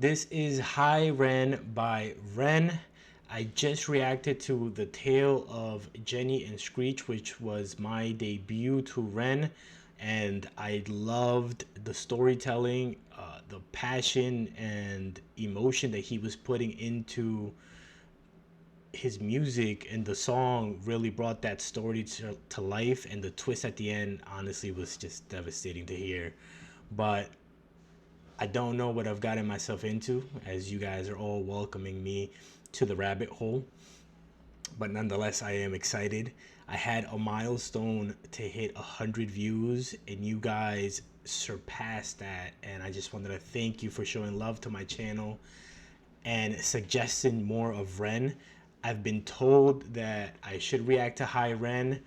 This is Hi Ren by Ren. I just reacted to the tale of Jenny and Screech, which was my debut to Ren, and I loved the storytelling, the passion and emotion that he was putting into his music, and the song really brought that story to life, and the twist at the end honestly was just devastating to hear. But I don't know what I've gotten myself into, as you guys are all welcoming me to the rabbit hole. But nonetheless, I am excited. I had a milestone to hit 100 views, and you guys surpassed that. And I just wanted to thank you for showing love to my channel and suggesting more of Ren. I've been told that I should react to Hi Ren,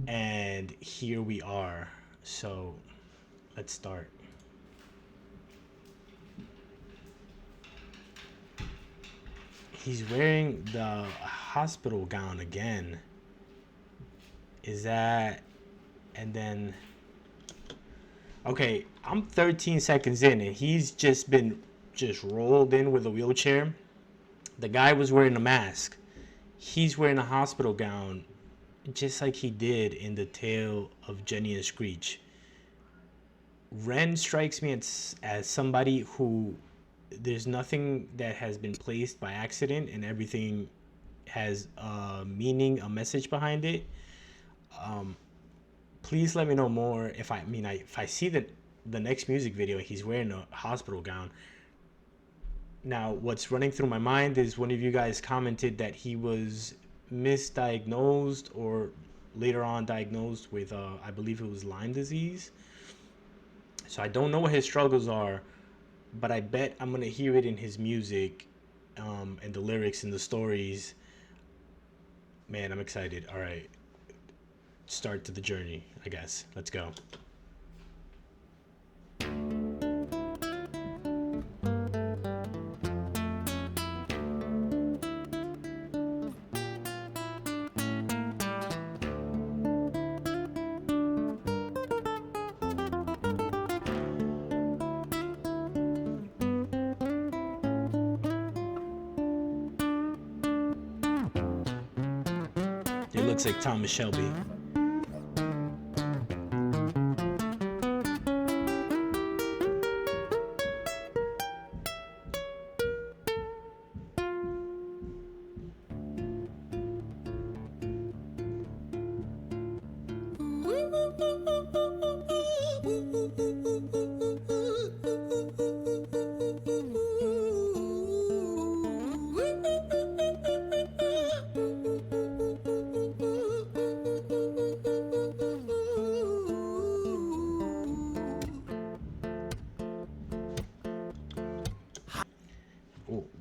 and here we are. So let's start. He's wearing the hospital gown again. Is that... And then... Okay, I'm 13 seconds in and he's just been rolled in with a wheelchair. The guy was wearing a mask. He's wearing a hospital gown, just like he did in the tale of Jenny and Screech. Ren strikes me as somebody who... There's nothing that has been placed by accident, and everything has a meaning, a message behind it. Please let me know more. If I see that the next music video he's wearing a hospital gown. Now, what's running through my mind is one of you guys commented that he was misdiagnosed or later on diagnosed with I believe it was Lyme disease. So I don't know what his struggles are, but I bet I'm gonna hear it in his music, and the lyrics and the stories. Man, I'm excited. All right, start to the journey, I guess. Let's go. It looks like Thomas Shelby.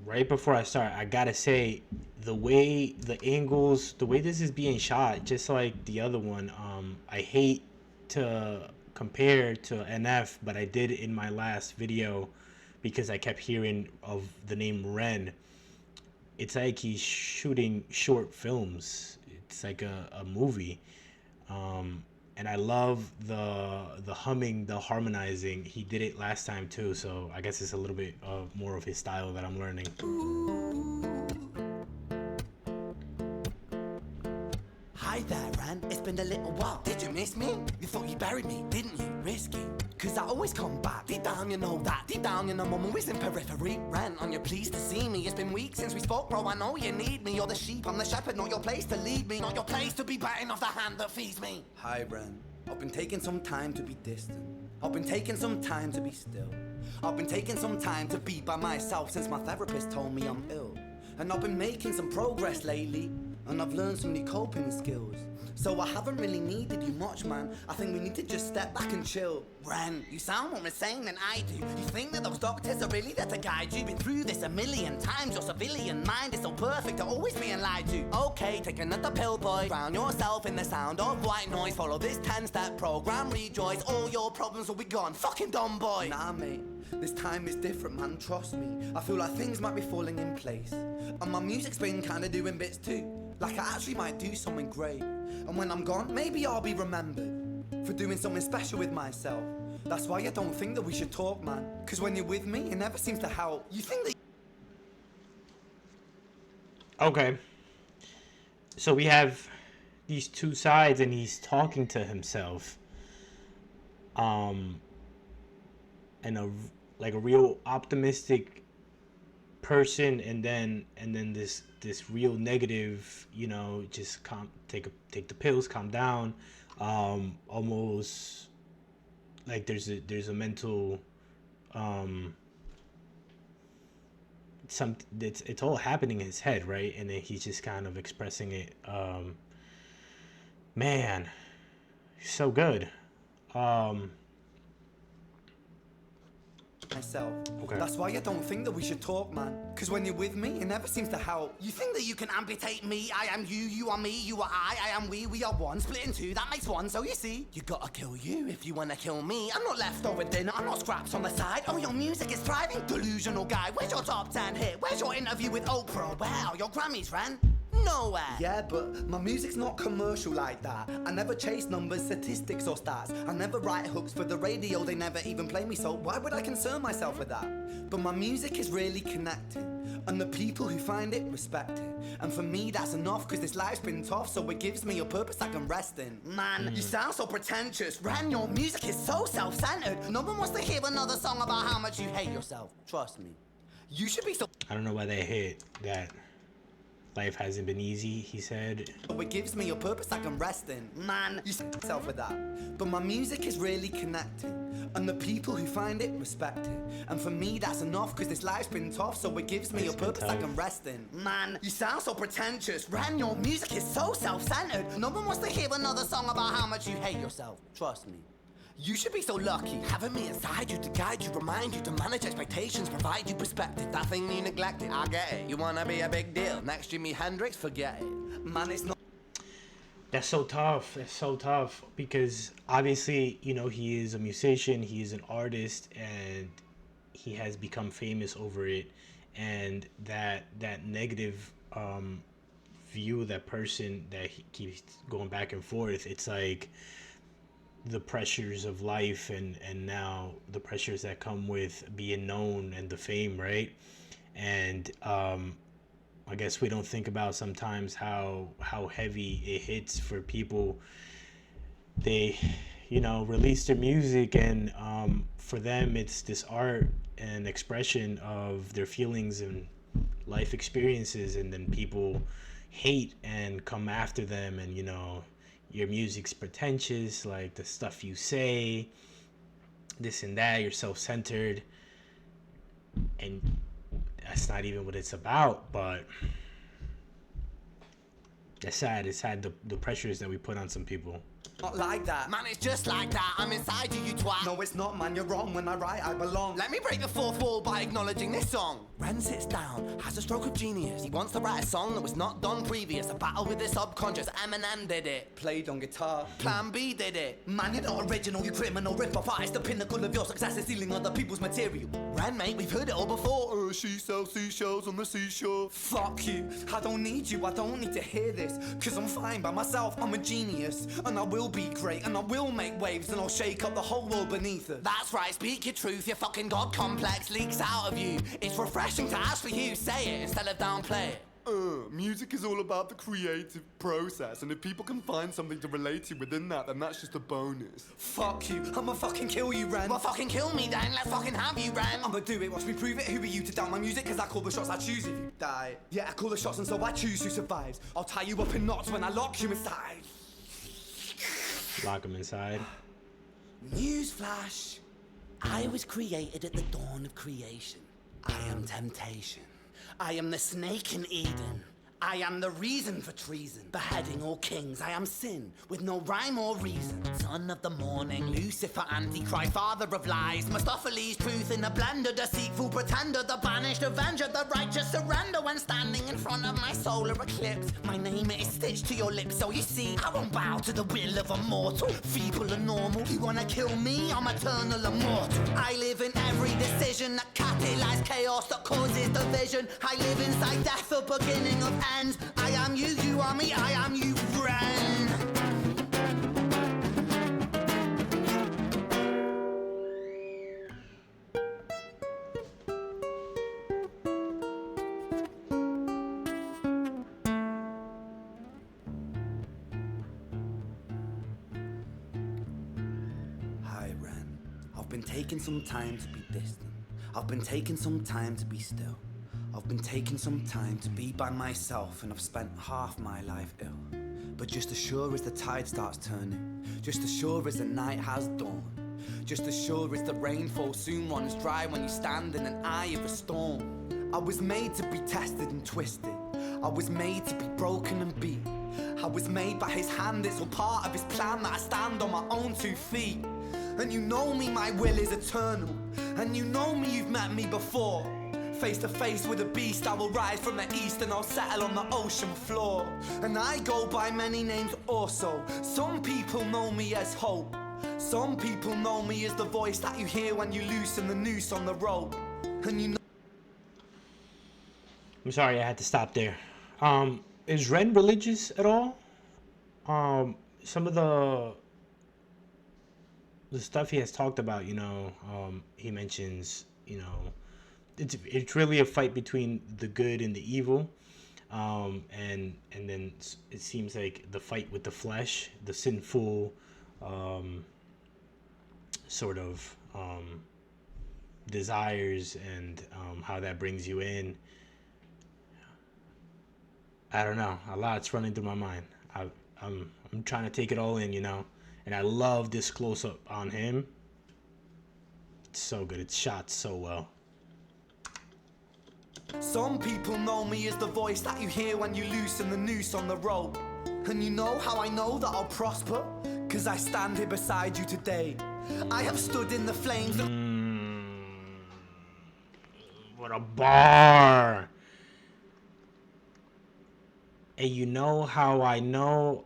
Right before I start, I gotta say, the way the angles, the way this is being shot, just like the other one, I hate to compare to NF, but I did in my last video because I kept hearing of the name Ren. It's like he's shooting short films. It's like a movie. And I love the humming, the harmonizing. He did it last time too, so I guess it's a little bit more of his style that I'm learning. Hi there, Ren. It's been a little while. Did you miss me? You thought you buried me, didn't you? Risky. Cause I always come back. Deep down, you know that. Deep down, you know I'm always in periphery. Ren, on your pleased to see me. It's been weeks since we spoke, bro. I know you need me. You're the sheep, I'm the shepherd. Not your place to lead me. Not your place to be biting off the hand that feeds me. Hi, Ren. I've been taking some time to be distant. I've been taking some time to be still. I've been taking some time to be by myself since my therapist told me I'm ill. And I've been making some progress lately, and I've learned some new coping skills. So I haven't really needed you much, man. I think we need to just step back and chill. Ren, you sound more insane than I do. You think that those doctors are really there to guide you? Been through this a million times. Your civilian mind is so perfect, you're always being lied to. Okay, take another pill, boy. Drown yourself in the sound of white noise. Follow this 10-step program, rejoice. All your problems will be gone. Fucking dumb boy. Nah, mate. This time is different, man. Trust me. I feel like things might be falling in place. And my music's been kinda doing bits too. Like I actually might do something great. And when I'm gone, maybe I'll be remembered for doing something special with myself. That's why I don't think that we should talk, man. Cause when you're with me, it never seems to help. You think that. Okay. So we have these two sides, and he's talking to himself. And a real optimistic person, and then this real negative, just take the pills, calm down, almost like there's a mental it's all happening in his head, right? And then he's just kind of expressing it. Man, so good. Myself. Okay. That's why I don't think that we should talk, man. Cause when you're with me, it never seems to help. You think that you can amputate me? I am you, you are me, you are I am we are one. Split in two, that makes one. So you see, you gotta kill you if you wanna kill me. I'm not leftover dinner, I'm not scraps on the side. Oh, your music is thriving, delusional guy. Where's your top 10 hit? Where's your interview with Oprah? Wow, your Grammys ran nowhere. Yeah, but my music's not commercial like that. I never chase numbers, statistics or stats. I never write hooks for the radio, they never even play me, so why would I concern myself with that? But my music is really connecting, and the people who find it respect it. And for me that's enough, cause this life's been tough, so it gives me a purpose I can rest in. Man, you sound so pretentious. Ren, your music is so self-centered. No one wants to hear another song about how much you hate yourself. Trust me. You should be so. I don't know why they hate that. Life hasn't been easy, he said. It gives me a purpose I can rest in. Man, you yourself with that. But my music is really connecting, and the people who find it respect it. And for me that's enough, cause this life's been tough, so it gives me a purpose I can rest in. Man, you sound so pretentious. Ren, your music is so self-centered. No one wants to hear another song about how much you hate yourself. Trust me. You should be so lucky, having me inside you to guide you, remind you to manage expectations, provide you perspective. That thing you neglected, I get it. You wanna be a big deal, next Jimi Hendrix, forget it. Man, it's not. That's so tough. That's so tough because obviously, he is a musician, he is an artist, and he has become famous over it. And that negative view of that person that he keeps going back and forth, it's like the pressures of life and now the pressures that come with being known and the fame, right? And I guess we don't think about sometimes how heavy it hits for people. They release their music, and for them it's this art and expression of their feelings and life experiences, and then people hate and come after them, and your music's pretentious, like the stuff you say, this and that, you're self-centered, and that's not even what it's about. But it's sad. It's sad, the pressures that we put on some people. Not like that. Man, it's just like that. I'm inside you, you twat. No, it's not, man. You're wrong. When I write, I belong. Let me break the fourth wall by acknowledging this song. Ren sits down, has a stroke of genius. He wants to write a song that was not done previous. A battle with the subconscious. Eminem did it. Played on guitar. Plan B did it. Man, you're not original. You criminal rip-off artist. The pinnacle of your success is stealing other people's material. Ren, mate, we've heard it all before. She sells seashells on the seashore. Fuck you. I don't need you. I don't need to hear this. Cause I'm fine by myself. I'm a genius. And I will be great, and I will make waves, and I'll shake up the whole world beneath it. That's right, speak your truth. Your fucking god complex leaks out of you. It's refreshing to ask for you. Say it instead of downplay it. Music is all about the creative process, and if people can find something to relate to within that, then that's just a bonus. Fuck you. I'ma fucking kill you, Ren. Well, fucking kill me then. Let's fucking have you, Ren. I'ma do it. Watch me prove it. Who are you to doubt my music? Cause I call the shots I choose if you die. Yeah, I call the shots, and so I choose who survives. I'll tie you up in knots when I lock you inside. Lock him inside. Newsflash. I was created at the dawn of creation. I am temptation. I am the snake in Eden. I am the reason for treason, beheading all kings. I am sin, with no rhyme or reason. Son of the morning, Lucifer, Antichrist, father of lies. Mephistopheles, truth in a blender, deceitful pretender, the banished avenger, the righteous surrender. When standing in front of my solar eclipse, my name is stitched to your lips. So you see, I won't bow to the will of a mortal, feeble and normal. You wanna kill me? I'm eternal immortal. I live in every decision that catalyzes chaos, that causes division. I live inside death, the beginning of ends. I am you, you are me, I am you, Ren. been taking some time to be distant. I've been taking some time to be still. I've been taking some time to be by myself, and I've spent half my life ill. But just as sure as the tide starts turning, just as sure as the night has dawned, just as sure as the rainfall soon runs dry when you stand in an eye of a storm. I was made to be tested and twisted. I was made to be broken and beat. I was made by his hand, it's all part of his plan that I stand on my own 2 feet. And you know me, my will is eternal. And you know me, you've met me before. Face to face with a beast, I will rise from the east and I'll settle on the ocean floor. And I go by many names also. Some people know me as hope. Some people know me as the voice that you hear when you loosen the noose on the rope. And you know. I'm sorry, I had to stop there. Is Ren religious at all? Some of the stuff he has talked about, he mentions, it's really a fight between the good and the evil, and then it seems like the fight with the flesh, the sinful, sort of desires, and how that brings you in. I don't know. A lot's running through my mind. I'm trying to take it all in, and I love this close up on him. It's so good. It's shot so well. Some people know me as the voice that you hear when you loosen the noose on the rope. And you know how I know that I'll prosper? 'Cause I stand here beside you today. I have stood in the flames. What a bar! And you know how I know?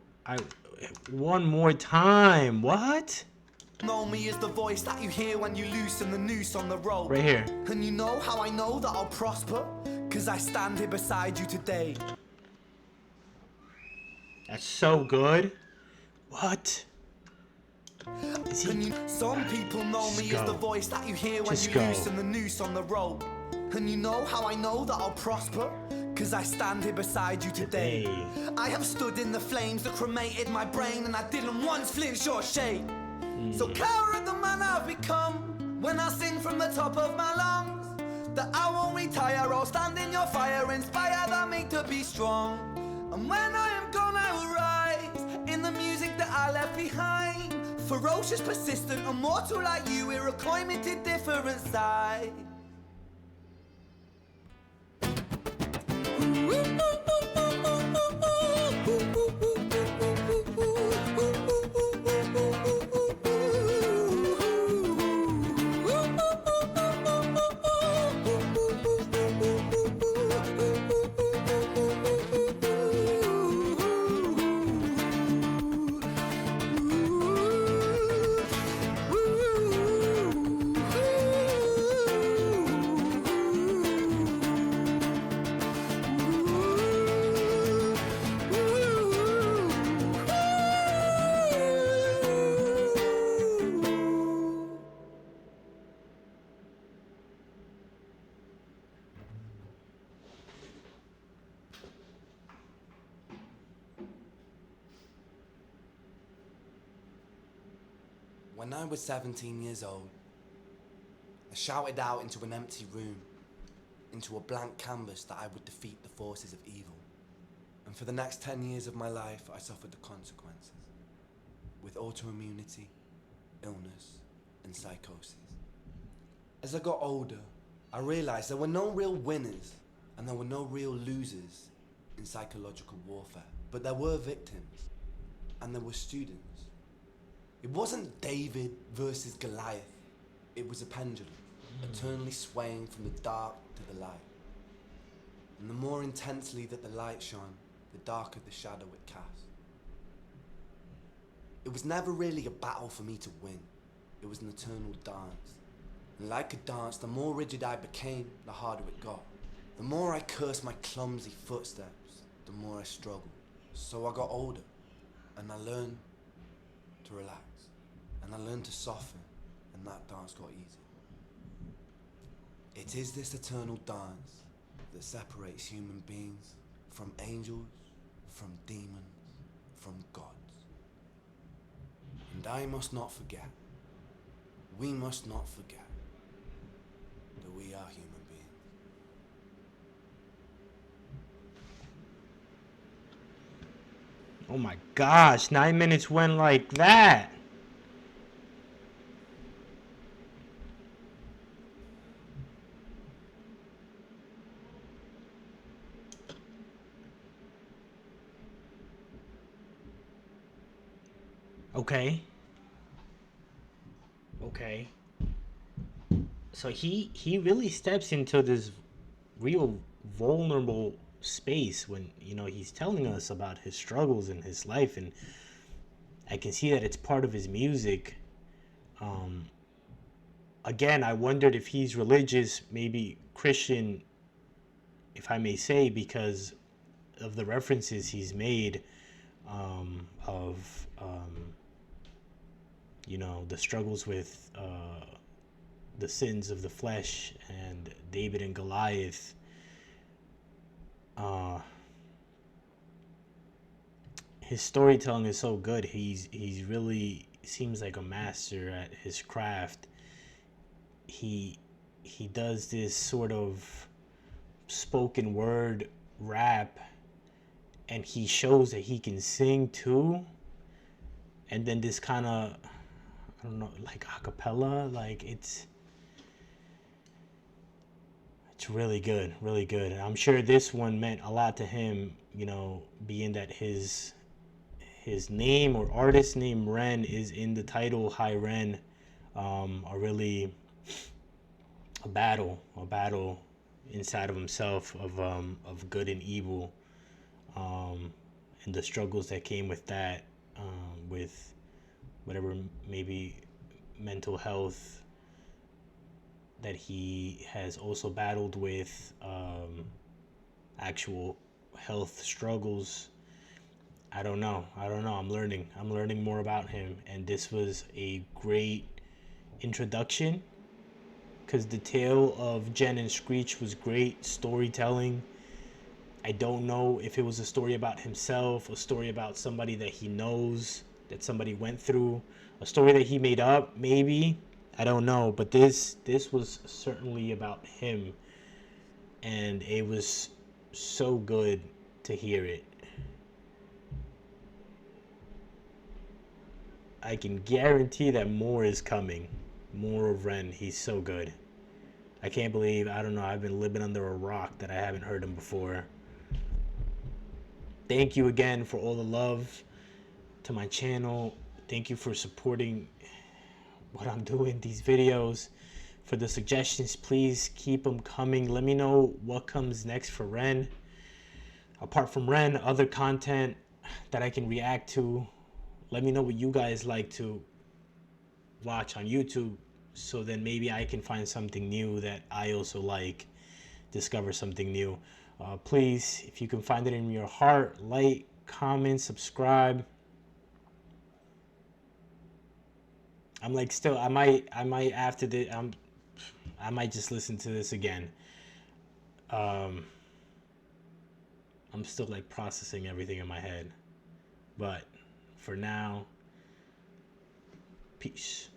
One more time. What? Know me as the voice that you hear when you loosen the noose on the rope. Right here. And you know how I know that I'll prosper? 'Cause I stand here beside you today. That's so good. What? Some people know me as the voice that you hear when you loosen the noose on the rope. And you know how I know that I'll prosper? 'Cause I stand here beside you today. I have stood in the flames that cremated my brain, and I didn't once flinch or shake. So cower at the man I've become when I sing from the top of my lungs that I won't retire, I'll stand in your fire, inspire that me to be strong. And when I am gone I will rise in the music that I left behind. Ferocious, persistent, immortal like you, we're a climate different side. When I was 17 years old, I shouted out into an empty room, into a blank canvas that I would defeat the forces of evil. And for the next 10 years of my life, I suffered the consequences, with autoimmunity, illness, and psychosis. As I got older, I realized there were no real winners and there were no real losers in psychological warfare, but there were victims and there were students. It wasn't David versus Goliath. It was a pendulum, eternally swaying from the dark to the light. And the more intensely that the light shone, the darker the shadow it cast. It was never really a battle for me to win. It was an eternal dance. And like a dance, the more rigid I became, the harder it got. The more I cursed my clumsy footsteps, the more I struggled. So I got older, and I learned to relax. And I learned to soften, and that dance got easy. It is this eternal dance that separates human beings from angels, from demons, from gods. And I must not forget we must not forget that we are human beings. Oh my gosh, 9 minutes went like that. Okay. Okay. So he really steps into this real vulnerable space when, you know, he's telling us about his struggles in his life, and I can see that it's part of his music. Again, I wondered if he's religious, maybe Christian, if I may say, because of the references he's made, of you know, the struggles with the sins of the flesh and David and Goliath. His storytelling is so good. He's really seems like a master at his craft. He does this sort of spoken word rap, and he shows that he can sing too. And then this kind of, I don't know, like a cappella, like it's really good, really good. And I'm sure this one meant a lot to him, you know, being that his name or artist name Ren is in the title High Ren. Are really a battle inside of himself of good and evil, and the struggles that came with that, with whatever maybe mental health that he has also battled with, actual health struggles. I don't know. I'm learning more about him, and this was a great introduction, because the tale of Jen and Screech was great storytelling. I don't know if it was a story about himself, a story about somebody that he knows, that somebody went through, a story that he made up, maybe. I don't know, but this was certainly about him, and it was so good to hear it. I can guarantee that more is coming. More of Ren. He's so good. I can't believe, I don't know, I've been living under a rock that I haven't heard him before. Thank you again for all the love to my channel. Thank you for supporting what I'm doing, these videos. For the suggestions, please keep them coming. Let me know what comes next for Ren. Apart from Ren, other content that I can react to. Let me know what you guys like to watch on YouTube, so then maybe I can find something new that I also like, discover something new. Please, if you can find it in your heart, like, comment, subscribe. I'm like still, I might after this, I might just listen to this again. I'm still like processing everything in my head, but for now, peace.